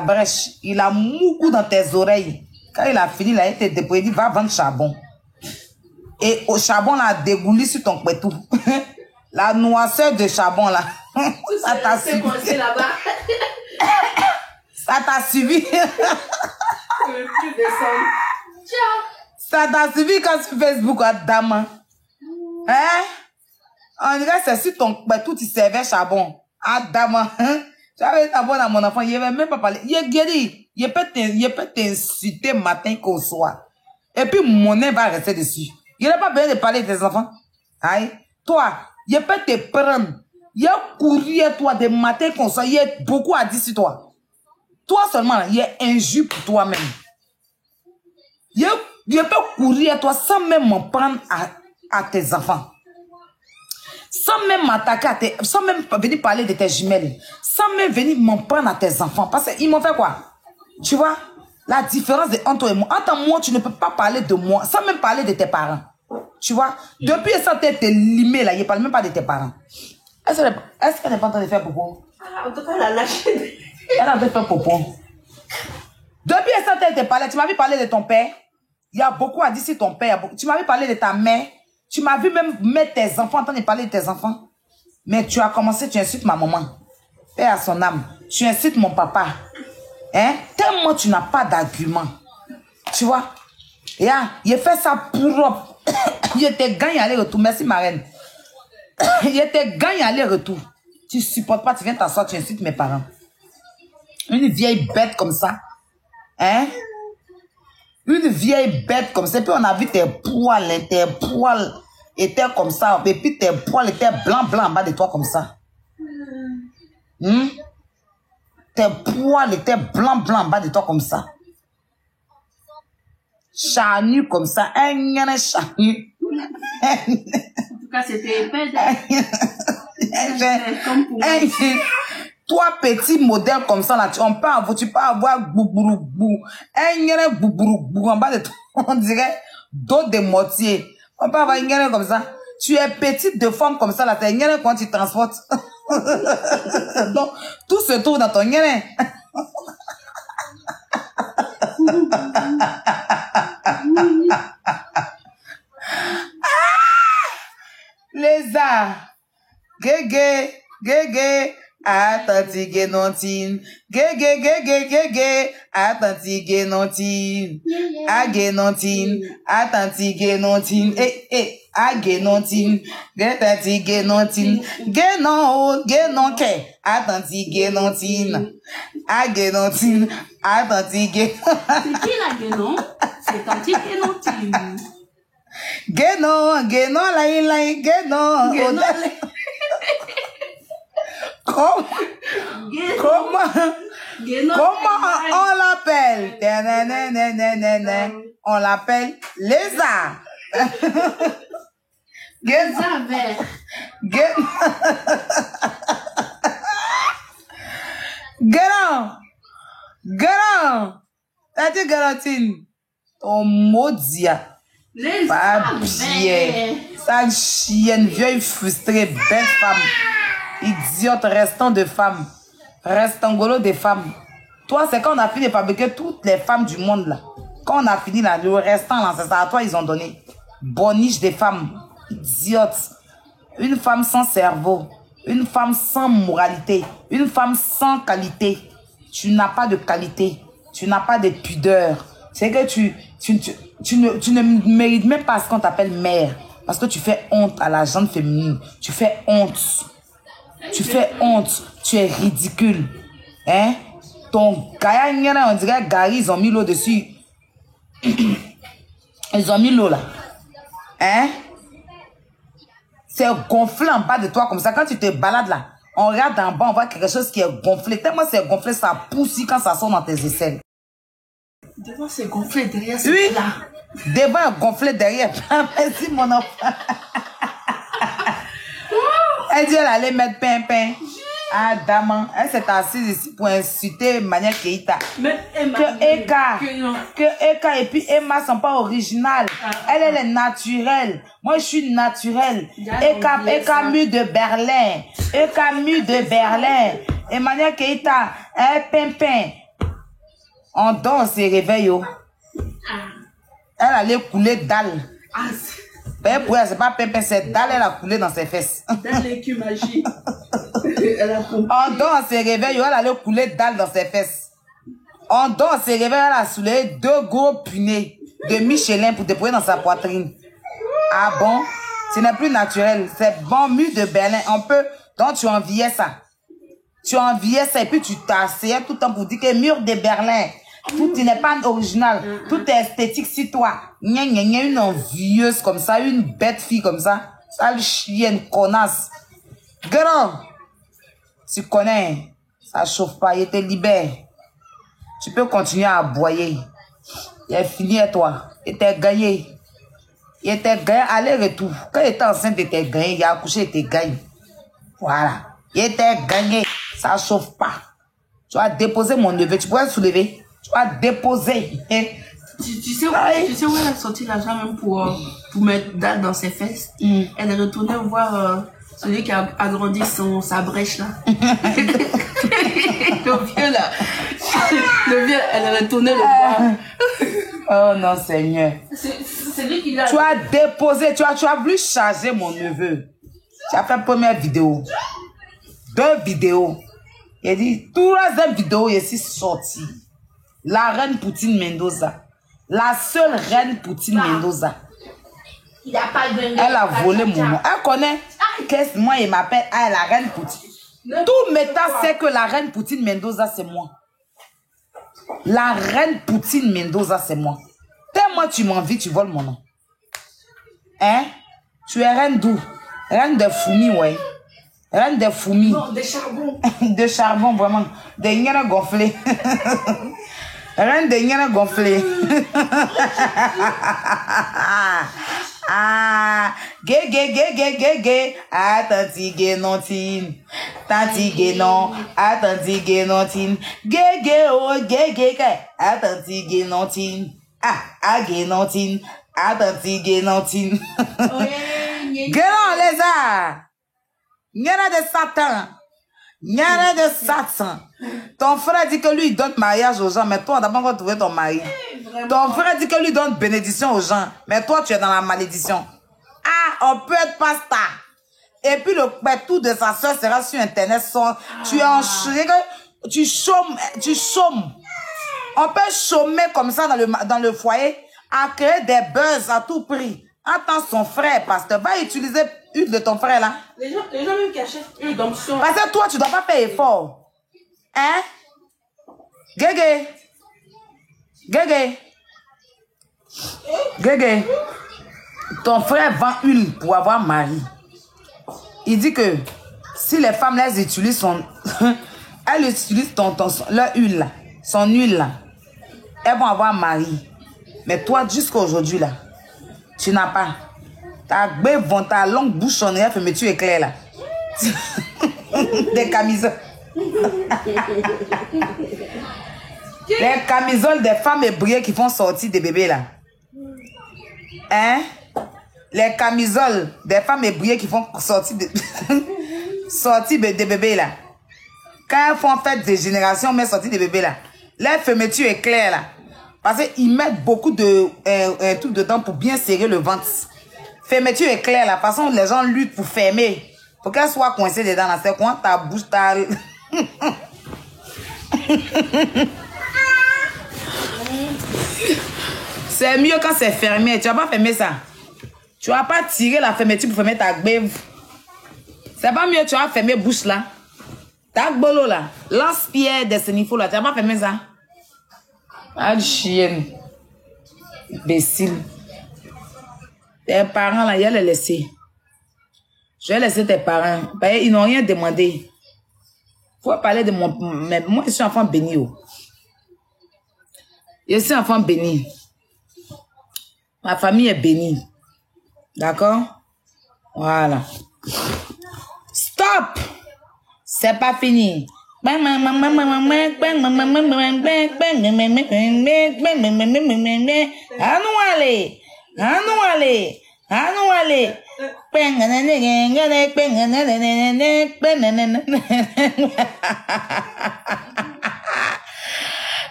brèche. Il a moucou dans tes oreilles. Quand il a fini, il a été déployé. Il dit, va vendre charbon. Et au charbon, là, dégouli sur ton pétou. La noisseur de charbon, là. Ça t'a suivi. Ça t'a suivi. Ça t'a suivi quand sur Facebook, Adam. Hein? On dirait que c'est sur ton pétou, tu servais charbon. Adam. J'avais charbon à mon enfant. Il ne même pas parlé. Il est guéri. Il peut t'insulter matin qu'au soir. Et puis, mon nez va rester dessus. Il n'a pas besoin de parler de tes enfants. Aïe. Toi, il peut te prendre. Il a couru à toi des matins qu'on soit. Il y a beaucoup à dire sur toi. Toi seulement, il y a injure pour toi-même. Il peut courir à toi sans même m'en prendre à tes enfants. Sans même m'attaquer sans même venir parler de tes jumelles. Sans même venir m'en prendre à tes enfants. Parce qu'ils m'ont fait quoi? Tu vois? La différence entre toi et moi. Entre moi, tu ne peux pas parler de moi sans même parler de tes parents. Tu vois? Depuis ça, t'es limé là, il ne parle même pas de tes parents. Est-ce qu'elle n'est pas en train de faire popo? En tout cas, elle a lâché. Elle a fait popo. Depuis ça, t'es parlé. Tu m'as vu parler de ton père. Il y a beaucoup à dire sur ton père. Tu m'as vu parler de ta mère. Tu m'as vu même mettre tes enfants, en train de parler de tes enfants. Mais tu as commencé, tu insultes ma maman. Père à son âme. Tu insultes mon papa. Hein? Tellement tu n'as pas d'argument. Tu vois? Il a fait ça pour... Il était gagné aller-retour. Merci, ma reine. Il était gagné aller-retour. Tu ne supportes pas, tu viens t'asseoir, tu insultes mes parents. Une vieille bête comme ça. Hein? Une vieille bête comme ça. Et puis on a vu tes poils étaient comme ça. Et puis tes poils étaient blancs en bas de toi comme ça. Tes poils étaient blancs en bas de toi comme ça. Charnu comme ça. Un charnu. En tout cas, c'était épais. Toi, petit modèle comme ça, là, tu peux avoir boubourou. Un boubourou en bas de toi, on dirait dos de mortier. On peut avoir une comme ça. Tu es petite de forme comme ça, là, t'es une quand tu transportes. Donc, tout se trouve dans ton guérin. Lézard. Gégé. Attenti genontine. Gégé. Attenti genontine. A genontine. Attenti genontine. A genontine. Attenti genontine. Genon ke. Attenti genontine. A genontine. Attenti genontine. C'est qui la guénon? C'est Tanti Guénontine. Guénon, Guénon. Comment on l'appelle? On l'appelle lézard. Lézard vert. Guénon. T'as dit Guénontine? Ton maudit. Pas bien. Sale chienne, vieille frustrée, belle femme. Idiote, restant de femmes. Restangolo de femmes. Toi, c'est quand on a fini de fabriquer toutes les femmes du monde, là. Quand on a fini, là, le restant, là, c'est ça. À toi, ils ont donné. Boniche des femmes. Idiote. Une femme sans cerveau. Une femme sans moralité. Une femme sans qualité. Tu n'as pas de qualité. Tu n'as pas de pudeur. C'est que tu ne mérites même pas ce qu'on t'appelle mère. Parce que tu fais honte à la gente féminine. Tu fais honte. Tu fais honte. Tu es ridicule. Hein? Ton gars, on dirait Gary, ils ont mis l'eau dessus. Ils ont mis l'eau là. Hein? C'est gonflé en bas de toi comme ça. Quand tu te balades là, on regarde en bas, on voit quelque chose qui est gonflé. Tellement c'est gonflé, ça pousse quand ça sort dans tes aisselles. Devant c'est gonflé, derrière c'est oui. là. Devant gonflé, derrière. Merci mon enfant. Elle dit elle allait mettre pain. Ah, dame, elle s'est assise ici pour insulter Mania Keita. Que Eka et puis Emma sont pas originales. Elle est naturelle. Moi, je suis naturelle. Eka mu de Berlin. Eka mu de Berlin. Et Mania Keita, pimpin. On dort, on se réveille. Elle allait couler dalle. Ben, pour elle, c'est pas pépé, c'est dalle, elle a coulé dans ses fesses. Dans l'écu magique. On dort, on se réveille, elle allait couler dalle dans ses fesses. On dort, on se réveille, elle a soulevé 2 gros punais de Michelin pour déployer dans sa poitrine. Ah bon? Ce n'est plus naturel. C'est bon, mur de Berlin. On peut, donc tu enviais ça. Tu enviais ça et puis tu t'asseyais tout le temps pour dire que mur de Berlin. Tout n'est pas original. Tout est esthétique si toi. Gna gna gna, une envieuse comme ça, une bête fille comme ça. Sale chienne, connasse. Grand. Tu connais. Ça chauffe pas, il te libère. Tu peux continuer à aboyer. Il est fini à toi. Il était gagné. Il était gagné aller-retour. Quand il était enceinte, il était gagné. Il a accouché, il était gagné. Voilà. Il était gagné. Ça chauffe pas. Tu vas déposer mon neveu. Tu pourrais le soulever. Tu vas déposer. Tu sais où elle a sorti l'argent même pour mettre dalle dans ses fesses. Elle est retournée voir celui qui a agrandi sa brèche là. Le vieux là. Le vieux, elle est retournée le voir. Oh non, Seigneur. C'est lui qui l'a. Tu as déposé, tu as voulu charger mon neveu. Tu as fait la première vidéo. 2 vidéos. Il a dit, 3e vidéo, il est sorti. La reine Poutine Mendoza. La seule reine Poutine Mendoza. Il a pas de. Elle a volé mon nom. Elle connaît. Qu'est-ce que moi, il m'appelle la reine Poutine. Tout méta sait que la reine Poutine Mendoza, c'est moi. La reine Poutine Mendoza, c'est moi. Tellement tu m'envies, tu voles mon nom. Hein? Tu es reine d'où? Reine de Foumi, ouais. Reine de Foumi. Non, de charbon. De charbon, vraiment. De Nyana gonflé. Reine de Nyana gonflé. Ah, gé. Attends, guénontine. Tanti guénon. Attends, guénontine. Gé, oh, gé. Attends, guénontine. Ah, guénontine. Attends, guénontine. Guénon, les arts. Nyana de Satan. Nyana de Satan. Ton frère dit que lui il donne mariage aux gens, mais toi, on n'a pas encore trouvé ton mari. Ton frère dit que lui donne bénédiction aux gens, mais toi, tu es dans la malédiction. Ah, on peut être pasteur. Et puis le tout de sa soeur sera sur Internet. Tu es en tu chômes. On peut chômer comme ça dans le foyer, à créer des buzz à tout prix. Attends, son frère, pasteur, va utiliser une de ton frère là. Les gens même qui achètent une d'onction. Parce que toi, tu dois pas faire effort. Hein? Gégé. Ton frère vend huile pour avoir mari. Il dit que si les femmes les utilisent elles utilisent leur huile là, son huile là, elles vont avoir mari. Mais toi, jusqu'à aujourd'hui là, tu n'as pas. Ta longue bouchonnerie, mais tu éclaires là. Des camisoles. Les camisoles des femmes ébriées qui font sortir des bébés là. Hein? Les camisoles des femmes ébriées qui font sortir des bébés là. Quand elles font fête des générations, mais sortir des bébés là. Les fermetures éclairent là. Parce qu'ils mettent beaucoup de trucs dedans pour bien serrer le ventre. Fermeture éclair, la façon dont les gens luttent pour fermer. Pour qu'elle soit coincée dedans, là, c'est quand ta bouche, ta... C'est mieux quand c'est fermé. Tu vas pas fermer ça. Tu vas pas tirer la fermeture pour fermer ta gbève. C'est pas mieux, tu vas fermer bouche là. Ta gbolo là. Lance-pierre des sénifaux là. Tu vas pas fermer ça. Ah, chienne. Imbécile. Tes parents là, il a les laisser. Je vais laisser tes parents. Ils n'ont rien demandé. Faut parler de mon... Mais moi, je suis enfant béni. Je suis enfant béni. Ma famille est bénie. D'accord? Voilà. Stop! C'est pas fini.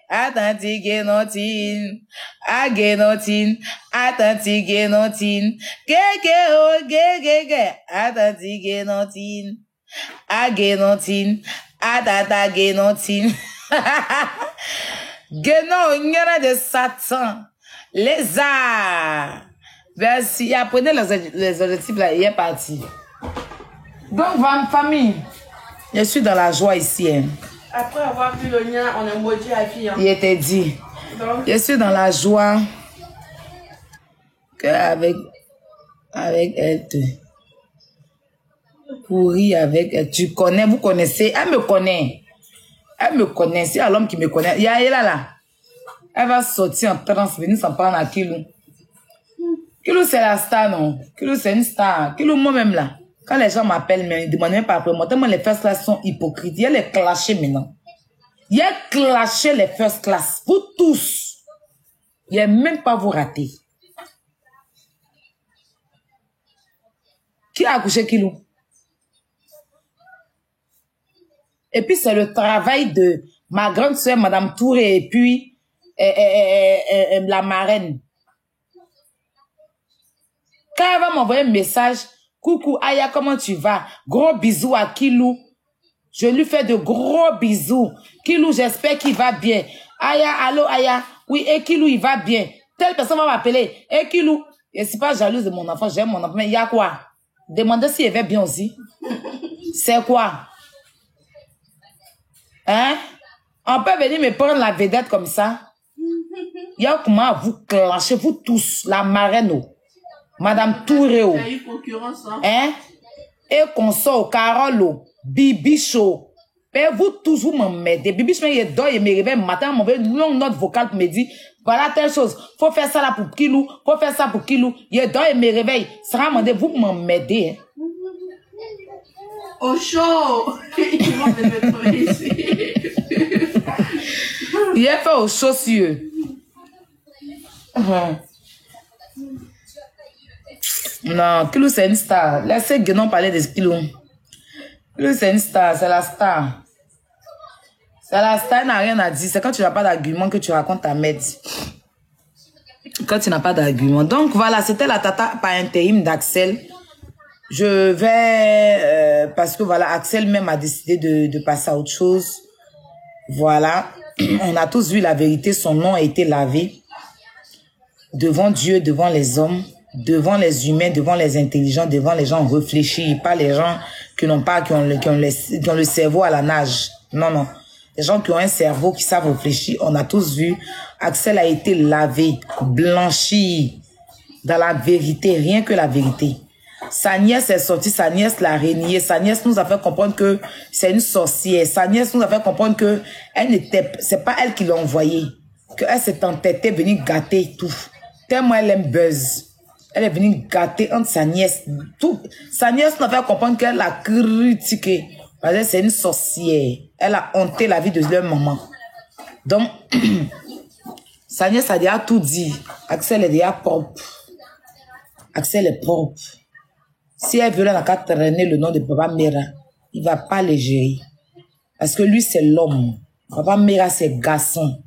Attentif, Guénotine. Ah, Guénotine. Attentif, Guénotine. Attentif, Guénotine. Ah, Guénotine. Atata, Guénotine. Guénon, il y en a de Satan. Lézard. Merci. Apprenez les objectifs là, il est parti. Donc, ma famille, je suis dans la joie ici. Hein. Après avoir vu le lien, on est maudit à vie. Hein. Il était dit. Donc, je suis dans la joie qu'avec elle te pourrit avec elle. Tu connais, vous connaissez. Elle me connaît. Elle me connaît. C'est l'homme qui me connaît. Il y a elle là. Elle va sortir en transe, venir s'en prendre à Kilou. Kilou, c'est la star, non? Kilou, c'est une star. Kilou, moi-même là. Quand les gens m'appellent, mais ils ne demandent même pas après moi. Tellement les first class sont hypocrites. Il y a les clashés maintenant. Il y a clashé les first class. Vous tous. Il n'y a même pas vous rater. Qui a accouché Kilou? Et puis c'est le travail de ma grande soeur, Madame Touré, et puis la marraine. Quand elle va m'envoyer un message, coucou Aya, comment tu vas? Gros bisous à Kilou. Je lui fais de gros bisous. Kilou, j'espère qu'il va bien. Aya, allô Aya. Oui, et Kilou, il va bien. Telle personne va m'appeler. Et Kilou, je ne suis pas jalouse de mon enfant, j'aime mon enfant. Mais il y a quoi? Demandez s'il va bien aussi. C'est quoi? Hein? On peut venir me prendre la vedette comme ça? Il y a comment vous clasher, vous tous, la marraine, Madame Touréo. il y a eu concurrence. Hein? Et consort, Carolo, Bibi Show. Mais vous tous, vous m'emmerdez. Bibi Show, il dort, il me réveille matin, m'envoie une longue note vocale pour me dire, voilà telle chose, faut faire ça là pour Kilou, faut faire ça pour Kilou. Il dort, il me réveille. Ça va demander, vous m'emmerdez. Hein? Au chaud! Ils vont me mettre ici. Il est fait aux chaussures. Non, Kilou c'est une star. Laissez Guénon parler de Kilou. Kilou c'est une star, c'est la star. C'est la star, elle n'a rien à dire. C'est quand tu n'as pas d'argument que tu racontes ta merde. Quand tu n'as pas d'argument. Donc voilà, c'était la tata par intérim d'Axel. Je vais, parce que voilà, Axel même a décidé de passer à autre chose. Voilà. On a tous vu la vérité, son nom a été lavé. Devant Dieu, devant les hommes, devant les humains, devant les intelligents, devant les gens réfléchis, pas les gens qui n'ont pas, qui ont le cerveau à la nage. Non, non. Les gens qui ont un cerveau, qui savent réfléchir, on a tous vu. Axel a été lavé, blanchi dans la vérité, rien que la vérité. Sa nièce est sortie, sa nièce l'a renié, sa nièce nous a fait comprendre que c'est une sorcière, sa nièce nous a fait comprendre que c'est pas elle qui l'a envoyé, qu'elle s'est entêtée venir gâter tout. Tellement elle aime buzz. Elle est venue gâter entre sa nièce. Tout. Sa nièce nous a fait comprendre qu'elle l'a critiqué. Parce que c'est une sorcière. Elle a hanté la vie de leur maman. Donc, sa nièce a déjà tout dit. Axel est déjà propre. Axel est propre. Si elle veut n'a qu'à traîner le nom de Papa Mera, il ne va pas le gérer. Parce que lui, c'est l'homme. Papa Mera, c'est garçon.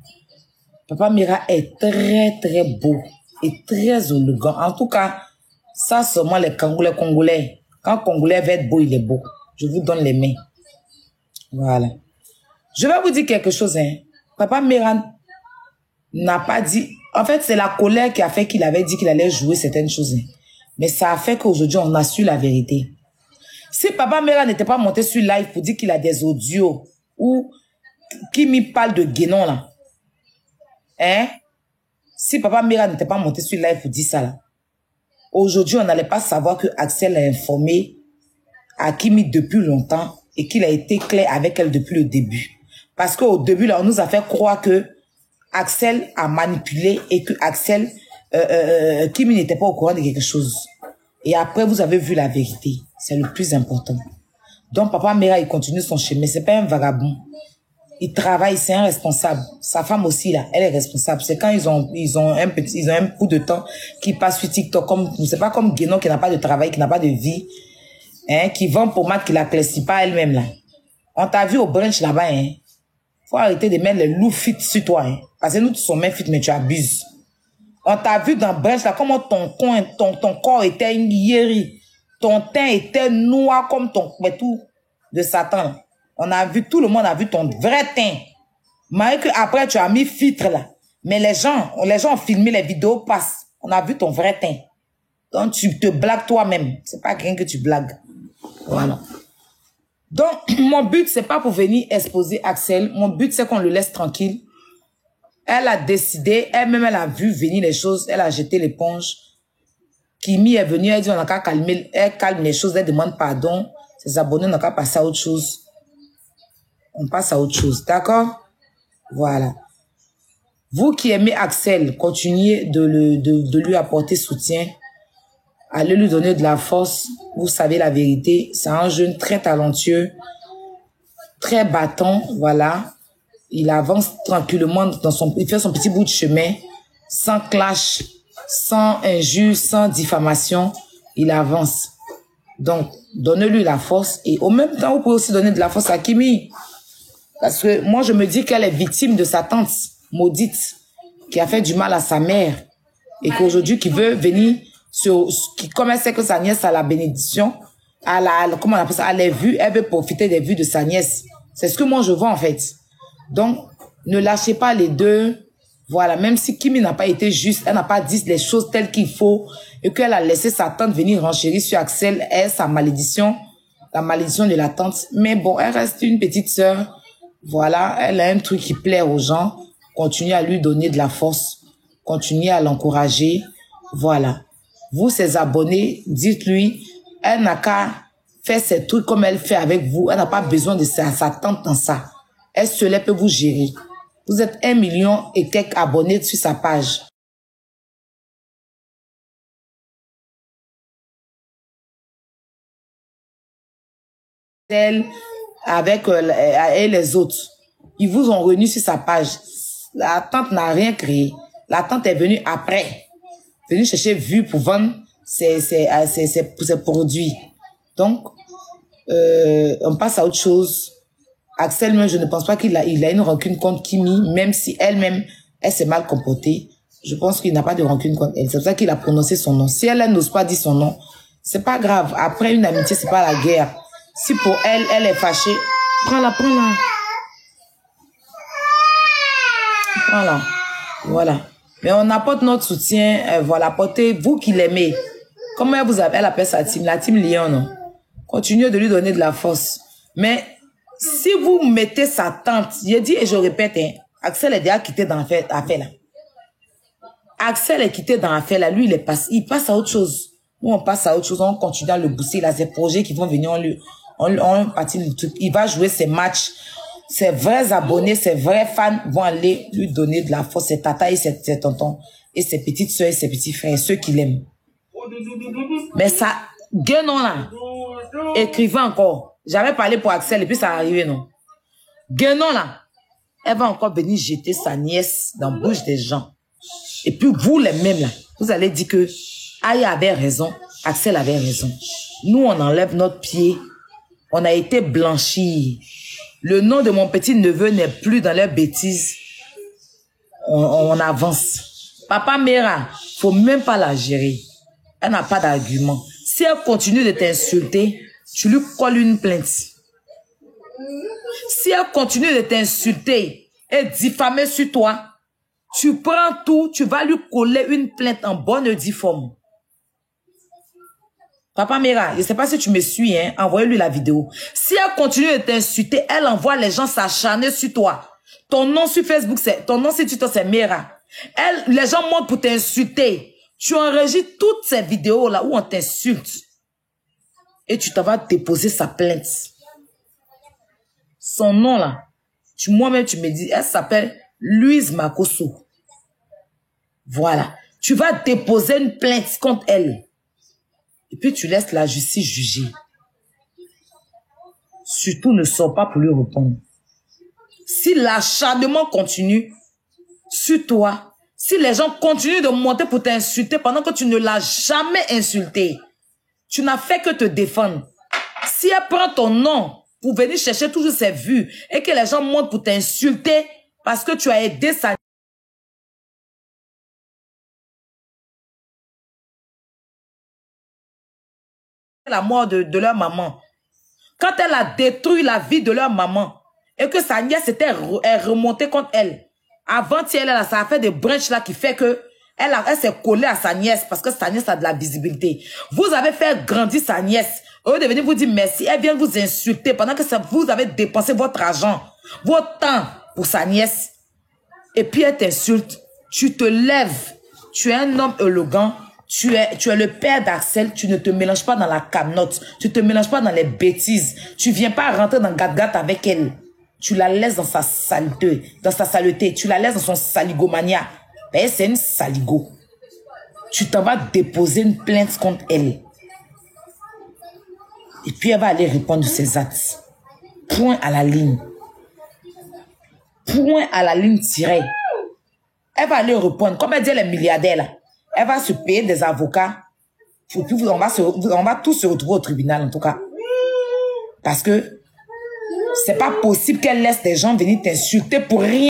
Papa Mera est très, très beau et très élégant. En tout cas, ça, seulement les Congolais. Quand Congolais veut être beau, il est beau. Je vous donne les mains. Voilà. Je vais vous dire quelque chose. Hein. Papa Mera n'a pas dit... En fait, c'est la colère qui a fait qu'il avait dit qu'il allait jouer certaines choses. Hein. Mais ça a fait qu'aujourd'hui, on a su la vérité. Si Papa Mera n'était pas monté sur live pour dire qu'il a des audios ou qui me parle de Guénon là, hein? Si Papa Mera n'était pas monté sur live pour dire ça là, aujourd'hui, on n'allait pas savoir que Axel a informé Hakimi depuis longtemps et qu'il a été clair avec elle depuis le début. Parce qu'au début, là, on nous a fait croire que Axel a manipulé et que Axel... Kimi n'était pas au courant de quelque chose. Et après, vous avez vu la vérité. C'est le plus important. Donc, Papa Mera, il continue son chemin. C'est pas un vagabond. Il travaille, c'est un responsable. Sa femme aussi, là, elle est responsable. C'est quand ils ont un coup de temps qui passe sur TikTok, comme, c'est pas comme Guénon qui n'a pas de travail, qui n'a pas de vie, hein, qui vend pommade, qui la classifie pas elle-même, là. On t'a vu au brunch là-bas, hein. Faut arrêter de mettre les loups fit sur toi. Hein. Parce que nous, tu sommes fit, mais tu abuses. On t'a vu dans Brèche, là, comment ton corps était une hiérie. Ton teint était noir comme ton tout de Satan. On a vu, tout le monde a vu ton vrai teint. Malgré que après tu as mis filtre là. Mais les gens ont filmé les vidéos, passent. On a vu ton vrai teint. Donc tu te blagues toi-même. C'est pas quelqu'un que tu blagues. Voilà. Donc, mon but, c'est pas pour venir exposer Axel. Mon but, c'est qu'on le laisse tranquille. Elle a décidé, elle-même, elle a vu venir les choses. Elle a jeté l'éponge. Kimi est venue, elle dit, on n'a qu'à calmer, elle calme les choses, elle demande pardon. Ses abonnés n'ont qu'à passer à autre chose. On passe à autre chose, d'accord? Voilà. Vous qui aimez Axel, continuez de lui apporter soutien. Allez lui donner de la force. Vous savez la vérité. C'est un jeune très talentueux, très battant, voilà. Il avance tranquillement il fait son petit bout de chemin, sans clash, sans injure, sans diffamation. Il avance. Donc, donnez-lui la force. Et au même temps, vous pouvez aussi donner de la force à Kimi. Parce que moi, je me dis qu'elle est victime de sa tante maudite, qui a fait du mal à sa mère. Et qu'aujourd'hui, qui veut venir, comme elle sait que sa nièce a la bénédiction, comment on appelle ça, à les vues, elle veut profiter des vues de sa nièce. C'est ce que moi, je vois, en fait. Donc, ne lâchez pas les deux. Voilà, même si Kimi n'a pas été juste, elle n'a pas dit les choses telles qu'il faut, et qu'elle a laissé sa tante venir renchérir sur Axel, elle, sa malédiction, la malédiction de la tante. Mais bon, elle reste une petite sœur. Voilà, elle a un truc qui plaît aux gens. Continuez à lui donner de la force. Continuez à l'encourager. Voilà. Vous, ses abonnés, dites-lui, elle n'a qu'à faire ses trucs comme elle fait avec vous. Elle n'a pas besoin de sa tante dans ça. Elle seule peut vous gérer. Vous êtes 1 million et quelques abonnés sur sa page. Elle, avec elle et les autres. Ils vous ont réunis sur sa page. La tante n'a rien créé. La tante est venue après. Venue chercher vues pour vendre ses produits. Donc, on passe à autre chose. Axel, même, je ne pense pas qu'il a une rancune contre Kimi, même si elle-même, elle s'est mal comportée. Je pense qu'il n'a pas de rancune contre elle. C'est pour ça qu'il a prononcé son nom. Si elle n'ose pas dire son nom, c'est pas grave. Après, une amitié, c'est pas la guerre. Si pour elle, elle est fâchée, prends-la. Prends-la. Voilà. Mais on apporte notre soutien. Voilà, apportez, vous qui l'aimez. Comment elle appelle sa team? La team Lion, non? Continuez de lui donner de la force. Mais, si vous mettez sa tante, je dis et je répète, hein, Axel est déjà quitté dans l'affaire là. Axel est quitté dans l'affaire là. Lui, il passe à autre chose. Nous, on passe à autre chose. On continue à le booster. Il a ses projets qui vont venir. On partit le truc. Il va jouer ses matchs. Ses vrais abonnés, ses vrais fans vont aller lui donner de la force. Ses tatas et ses tontons. Et ses petites soeurs et ses petits frères. Ceux qui l'aiment. Mais ça, Guénon là, écrivez encore. J'avais parlé pour Axel et puis ça arrivé, non. Guénon là, elle va encore venir jeter sa nièce dans la bouche des gens. Et puis vous les mêmes là, vous allez dire que Aya avait raison, Axel avait raison. Nous on enlève notre pied, on a été blanchis. Le nom de mon petit neveu n'est plus dans leurs bêtises. On avance. Papa Mera, faut même pas la gérer. Elle n'a pas d'argument. Si elle continue de t'insulter, tu lui colles une plainte. Si elle continue de t'insulter et diffamer sur toi, tu prends tout, tu vas lui coller une plainte en bonne et due forme. Papa Mera, je ne sais pas si tu me suis, hein, envoyez-lui la vidéo. Si elle continue de t'insulter, elle envoie les gens s'acharner sur toi. Ton nom sur Facebook, ton nom sur Twitter, c'est Mera. Les gens montent pour t'insulter. Tu enregistres toutes ces vidéos-là où on t'insulte. Et tu t'en vas déposer sa plainte. Son nom là, moi-même tu me dis, elle s'appelle Louise Makosso. Voilà. Tu vas déposer une plainte contre elle. Et puis tu laisses la justice juger. Surtout ne sors pas pour lui répondre. Si l'acharnement continue sur toi, si les gens continuent de monter pour t'insulter pendant que tu ne l'as jamais insulté, tu n'as fait que te défendre. Si elle prend ton nom pour venir chercher toujours ses vues et que les gens montent pour t'insulter parce que tu as aidé sa la mort de leur maman. Quand elle a détruit la vie de leur maman et que sa nièce était remontée contre elle, avant-hier, ça a fait des branches là qui fait que elle s'est collée à sa nièce parce que sa nièce a de la visibilité. Vous avez fait grandir sa nièce. Au lieu de venir vous dire merci, elle vient vous insulter pendant que vous avez dépensé votre argent, votre temps pour sa nièce. Et puis elle t'insulte. Tu te lèves. Tu es un homme élégant. Tu es le père d'Axel. Tu ne te mélanges pas dans la camnote. Tu te mélanges pas dans les bêtises. Tu viens pas rentrer dans gat-gat avec elle. Tu la laisses dans sa saleté. Tu la laisses dans son saligomania. Ben, c'est une saligo. Tu t'en vas déposer une plainte contre elle. Et puis elle va aller répondre de ses actes. Point à la ligne. Point à la ligne tirée. Elle va aller répondre. Comme elle dit, elle est milliardaire là. Elle va se payer des avocats. Et puis on va tous se retrouver au tribunal en tout cas. Parce que c'est pas possible qu'elle laisse des gens venir t'insulter pour rien.